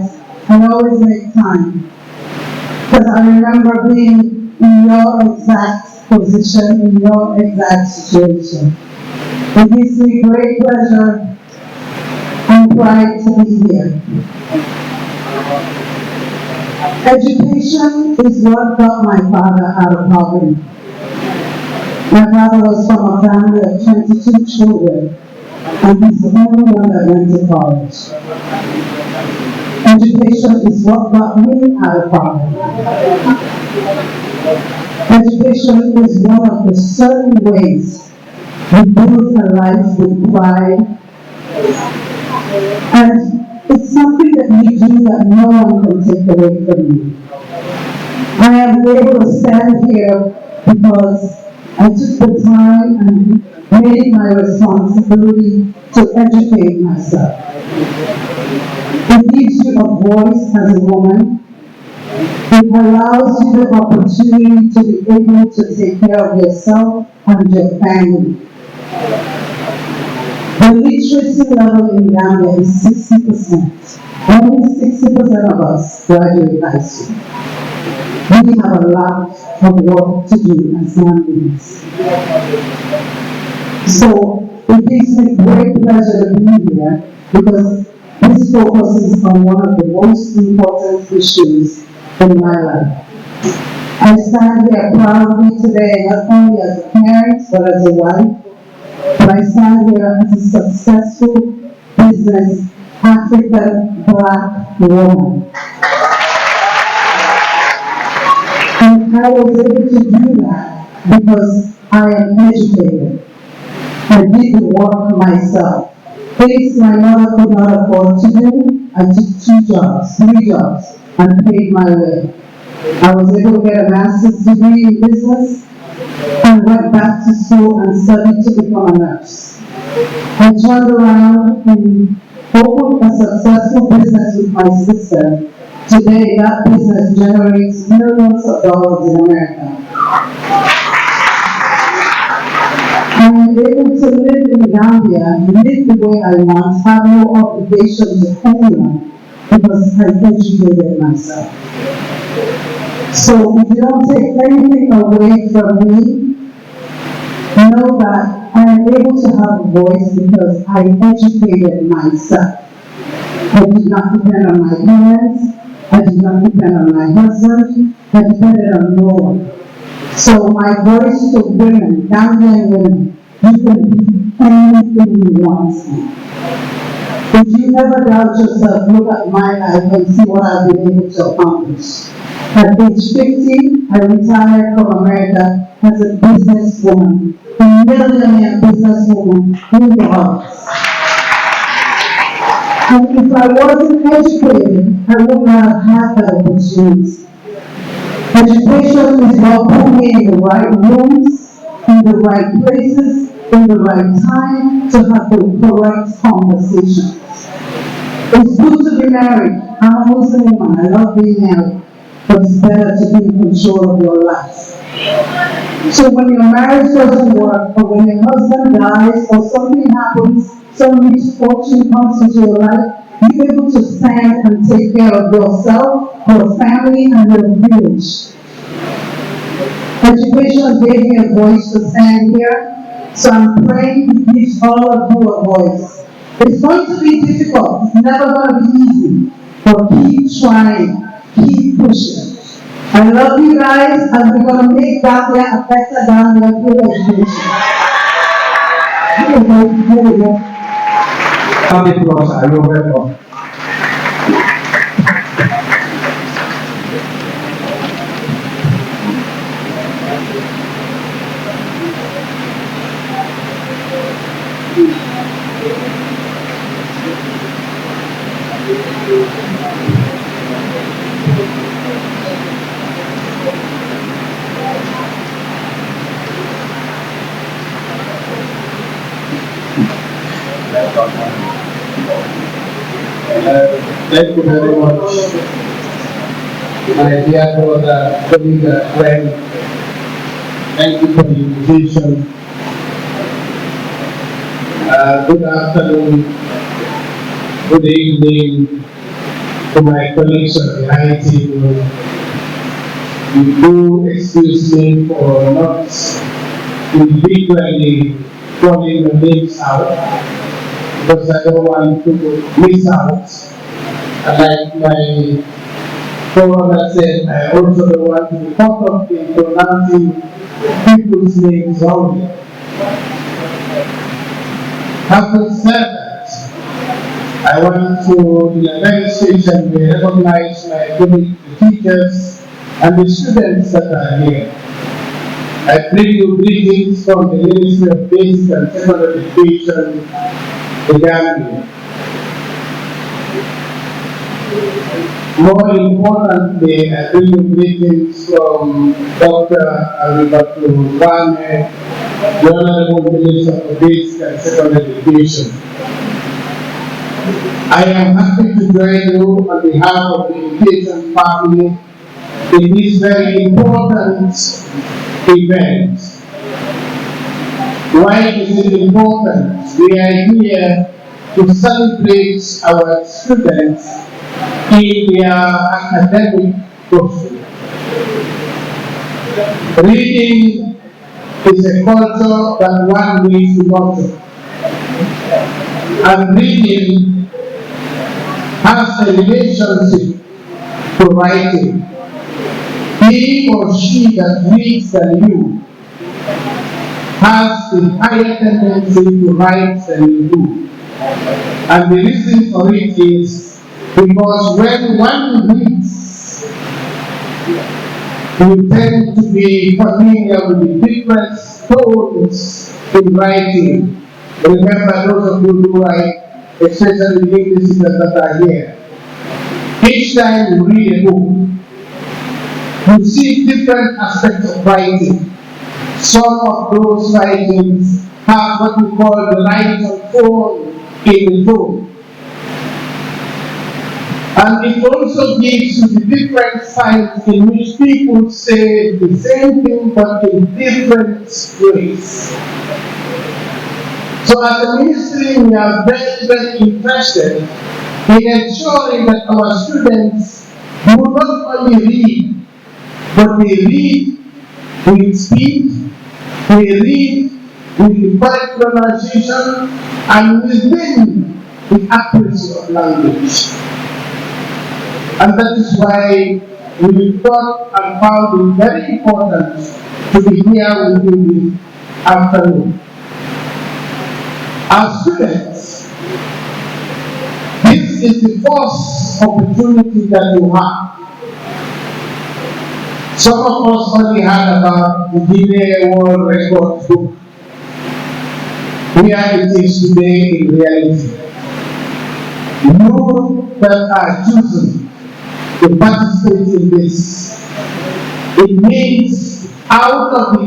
guys and always make time. Because I remember being in your exact position, in your exact situation. It gives me great pleasure and pride to be here. Education is what got my father out of poverty. My father was from a family of 22 children, and he's the only one that went to college. Education is what got me out of poverty. Education is one of the certain ways we build a life with pride, and it's something that you do that no one can take away from you. I am able to stand here because I took the time and made it my responsibility to educate myself. It gives you a voice as a woman. It allows you the opportunity to be able to take care of yourself and your family. The literacy level in Gambia is 60%. Only 60% of us graduate high school. We have a lot of work to do as Gambians. So it gives me great pleasure to be here because this focuses on one of the most important issues in my life. I stand here proudly today, not only as a parent, but as a wife. But I stand here as a successful business African Black woman. And I was able to do that because I am educated. I did the work myself. Things my mother could not afford to do, I took 3 jobs, and paid my way. I was able to get a master's degree in business and went back to school and studied to become a nurse. I turned around and opened a successful business with my sister. Today, that business generates millions of dollars in America. I am able to live in Gambia, live the way I want, have no obligation to anyone because I educated myself. So if you don't take anything away from me, know that I am able to have a voice because I educated myself. I did not depend on my parents. I did not depend on my husband. I depended on no one. So my voice to women, Gambian women, you can be anything you want to be. If you ever doubt yourself, look at my life and see what I've been able to accomplish. At age 50, I retired from America as a businesswoman, a millionaire businesswoman in the house. And if I wasn't educated, I would not have had that opportunity. Education is what put me in the right rooms, in the right places, in the right time to have the correct conversations. It's good to be married. I'm a Muslim woman. I love being married. But it's better to be in control of your life. So when your marriage doesn't work, or when your husband dies, or something happens, some misfortune comes into your life, you're able to stand and take care of yourself, your family, and your village. Education gave me a voice to stand here, so I'm praying it gives all of you a voice. It's going to be difficult, it's never going to be easy, but keep trying, keep pushing. I love you guys, and we're going to make Gambia a better Gambia through education. Here we go. Applause, I will welcome. Thank you very much, my dear brother, colleague, and friend. Thank you for the invitation. Good afternoon, good evening, to my colleagues on the high table, you do excuse me for not individually calling the names out, because I don't want to miss out. And like my forerunner said, I also don't want to be caught up in pronouncing people's names only. Having said that, I want to, in a very special way, recognize my colleagues, the teachers, and the students that are here. I bring you greetings from the Ministry of Basic and Secondary Education, the Gambia. More importantly, I bring you greetings from Dr. Alibatu Wane, the Honorable Minister of Basic and Secondary Education. I am happy to join you on behalf of the education family in this very important event. Why is it important? We are here to celebrate our students in their academic pursuit. Reading is a culture that one needs to nurture. And reading has a relationship to writing. He or she that reads than you has a higher tendency to write than you do. And the reason for it is because when one reads, you tend to be familiar with the different tones in writing. Remember, those of you who write, especially the English speakers that are here, each time you read a book, you see different aspects of writing. Some of those writings have what we call the writing tone in the tone. And it also gives you the different styles in which people say the same thing but in different ways. So as a ministry, we are very, very interested in ensuring that our students do not only read, but they read with speed, they read with the correct pronunciation, and within the accuracy of language. And that is why we thought and found it very important to be here with you this afternoon. As students, this is the first opportunity that you have. Some of us only heard about the Guinea World Records book. Here it is today in reality. You that are choosing to participate in this, it means out of the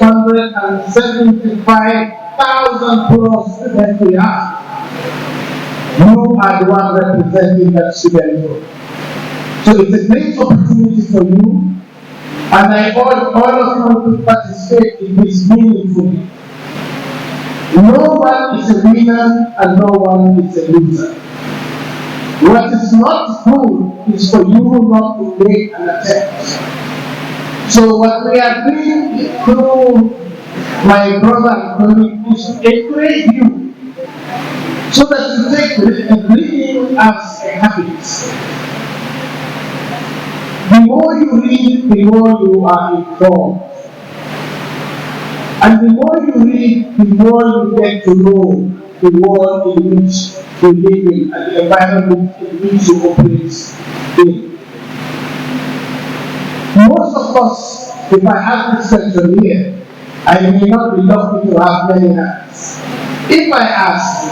875,000 plus students we have, you are the one representing that student group. So it's a great opportunity for you, and I urge all of you to participate in this meaningfully. No one is a winner and no one is a loser. What is not good is for you not to make an attempt. So what we are doing through my brother and colleague is to encourage you so that you take reading as a habit. The more you read, the more you are informed. And the more you read, the more you get to know the world in which you live in and the environment in which you operate in. Most of us, if I have this question here, I may not be lucky to have many hands. If I ask,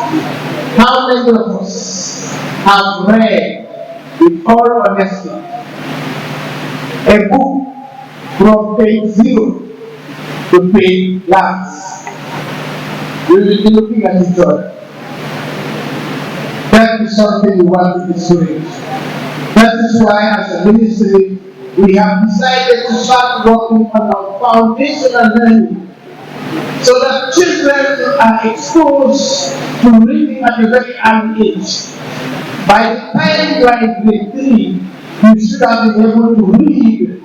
how many of us have read, with all honesty, a book from page 0 to page last? We will be looking at each other. That is something we want to discourage. That is why, as a ministry, we have decided to start working on our foundational learning so that children are exposed to reading at a very early age. By the time you are in grade 3, you should have been able to read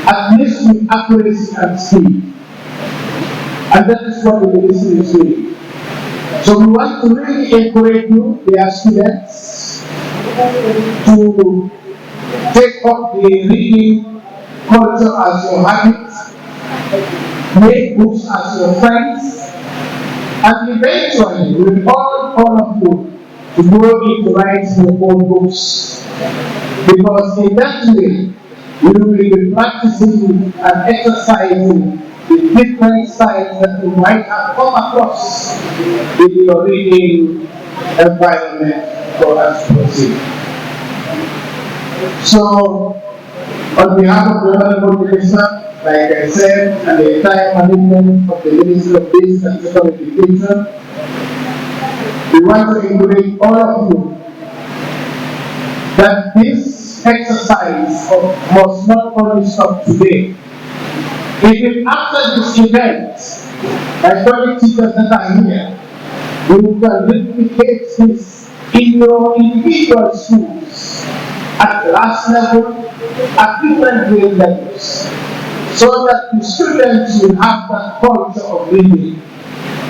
at least with accuracy and speed. And that is what the ministry is doing. So we want to really encourage you, dear students, to take up the reading culture as your habit, make books as your friends, and eventually we want all of you to go into writing your own books. Because in that way, you will be practicing and exercising the different styles that you might have come across in your reading environment for us to proceed. So, on behalf of the Honorable Minister, like I said, and the entire management of the Ministry of Basic and Secondary Education, we want to encourage all of you that this exercise must not only stop today. Even after this event, my fellow teachers that are here, you can replicate this in your individual schools, at class level, at different grade levels, so that the students will have that culture of reading.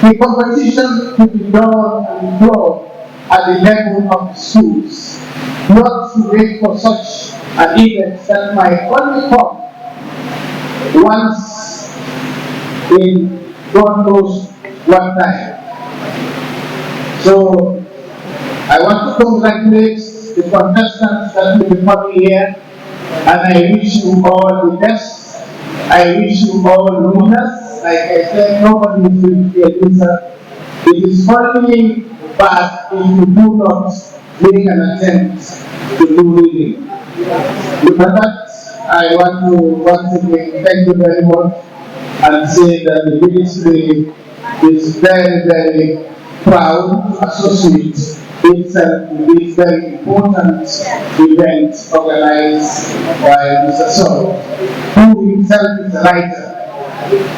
The competition to be done and brought at the level of the schools, not to wait for such an event that might only come once in God knows what time. So I want to congratulate the contestants that will be coming here, and I wish you all the best. I wish you all winners. Like I said, nobody is going to be a loser. It is only bad if you do not make an attempt to do reading. With that, I want to once again thank you very much and say that the ministry is very, very proud to associate itself with this very important event organized by Mr. Son, who himself is a writer.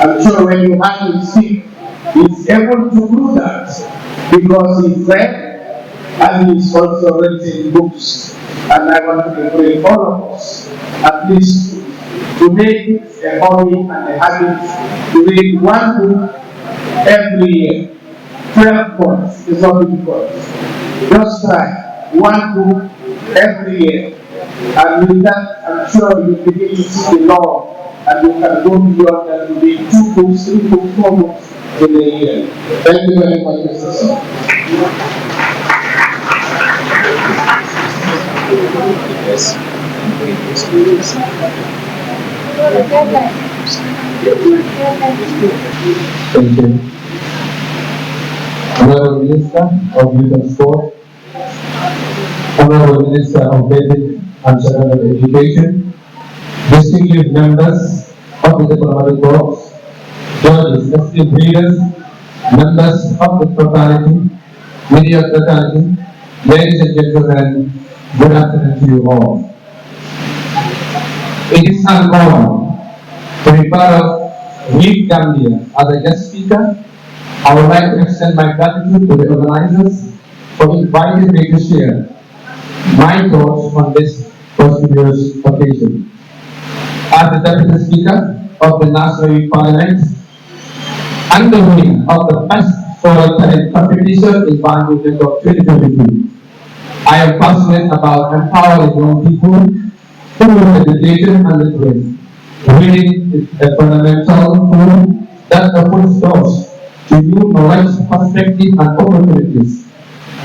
I'm sure when you have him speak, he's able to do that because he's read and he's also written books. And I want to encourage all of us, at least, to make it a hobby and a habit to read one book every year. 12 months is not difficult. Just try one book every year. And with that, I'm sure you begin to see the law, and you can go beyond that to read 2 books, 3 books, 4 books in a year. Thank you very much, Mr. Son. Yes. Thank you. Honorable Minister of Youth and Sport, Honorable Minister of Basic and Secondary Education, distinguished members of the diplomatic corps, judges, esteemed readers, members of the fraternity, media fraternity, ladies and gentlemen, good afternoon to you all. It is an honor to be part of Read Gambia as a guest speaker. I would like to extend my gratitude to the organizers for inviting me to share my thoughts on this prestigious occasion. As the Deputy Speaker of the National Youth Parliament and the winner of the Best Storytelling Competition in Bangalore 2022, I am passionate about empowering young people through education and literacy. Reading is a fundamental tool that opens doors to new knowledge, perspective, and opportunities.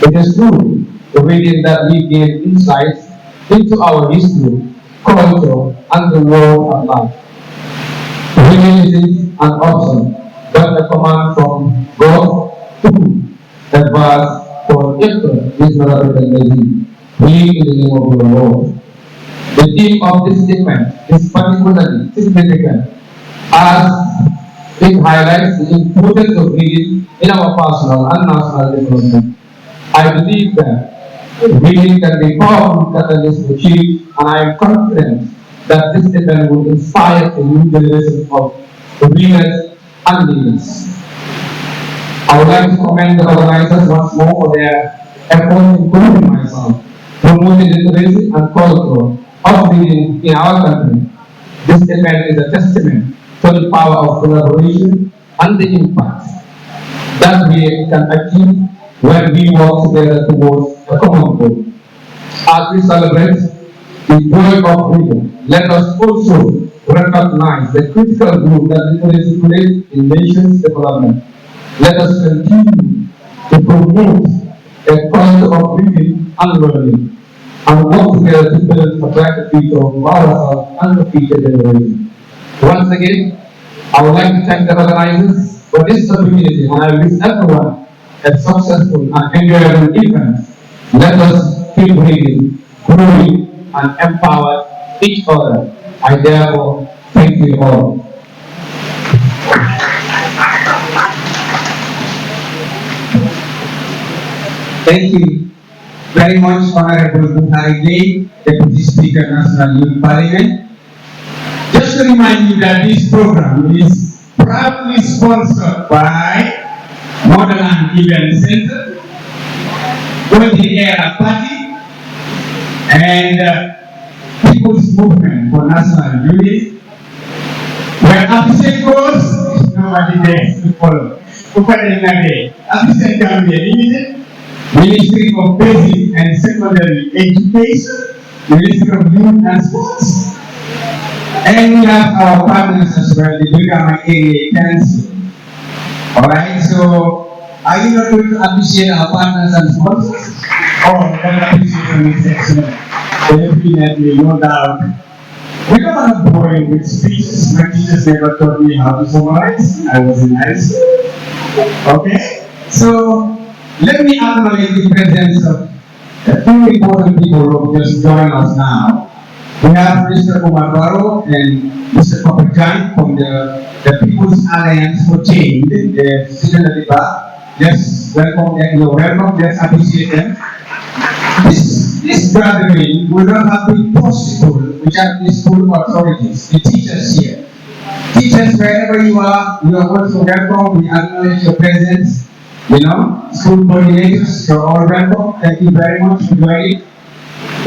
It is through reading that we gain insights into our history, culture, and the world at large. Reading isn't an option, but a command from God to advance for effort is not a lazy. Read in the name of the Lord. The theme of this statement is particularly significant as it highlights the importance of reading in our personal and national development. I believe that reading can be a powerful catalyst for change, and I am confident that this event will inspire a new generation of readers and leaders. I would like to commend the organizers once more for their efforts including myself, promoting literacy and culture of reading in our country. This event is a testament to the power of collaboration and the impact that we can achieve when we work together towards a common goal. As we celebrate the joy of reading, let us also recognize the critical role that literacy plays in nations' development. Let us continue to promote a culture of reading and learning and work together to build a brighter future for ourselves and the future generation. Once again, I would like to thank the organizers for this opportunity and I wish everyone a successful and enjoyable event. Let us keep reading, growing, and empower each other. I therefore thank you all. Thank you very much, Honorable Buhari Day, Deputy Speaker, National Youth Parliament. Just to remind you that this program is proudly sponsored by Motherland Event Center, Golden Era Party, and People's Movement for National Unity. When Afisek goes, nobody dares to follow. Afisek Gambia Limited, Ministry of Basic and Secondary Education, Ministry of Youth and Sports, and we have our partners as well, the Brigama Area Council. Alright, so are you not going to appreciate our partners and sponsors? Oh, that appreciation is excellent. Definitely, no doubt. We don't want to bore you with speeches. My teachers never taught me how to summarize. I was in high school. Okay? So, let me acknowledge the presence of a few important people who just joined us now. We have Mr. Omar Barrow and Mr. Kopejan from the People's Alliance for Change, the sitting at the back. Let's welcome them. You're welcome. Let's appreciate them. This gathering would not have been possible without the school authorities, the teachers here. Teachers, wherever you are also welcome. We acknowledge your presence. You know, school coordinators, you're all welcome. Thank you very much for joining.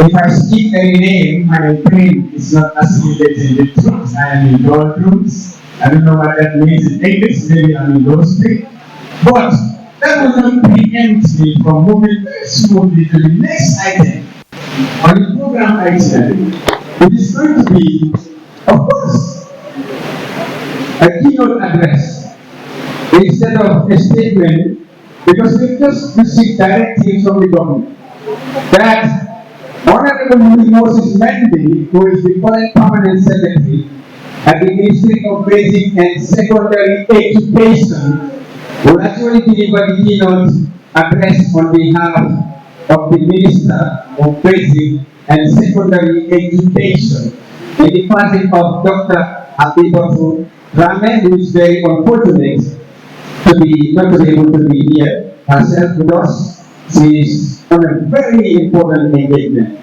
If I speak any name, my brain is not assimilating the truth. I am in those rooms. I don't know what that means in English. Maybe I'm in those three. But that will not preempt me from moving very smoothly to the next item on the program item. It is going to be, of course, a keynote address instead of a statement, because we just received directives from the government that Honorable Moses Mendy, who is the current permanent secretary at the Ministry of Basic and Secondary Education, will actually deliver the keynote address on behalf of the Minister of Basic and Secondary Education in the passing of Dr. Abibatu Rame, who is very unfortunate to be not to be able to be here herself with us. She is on a very important engagement.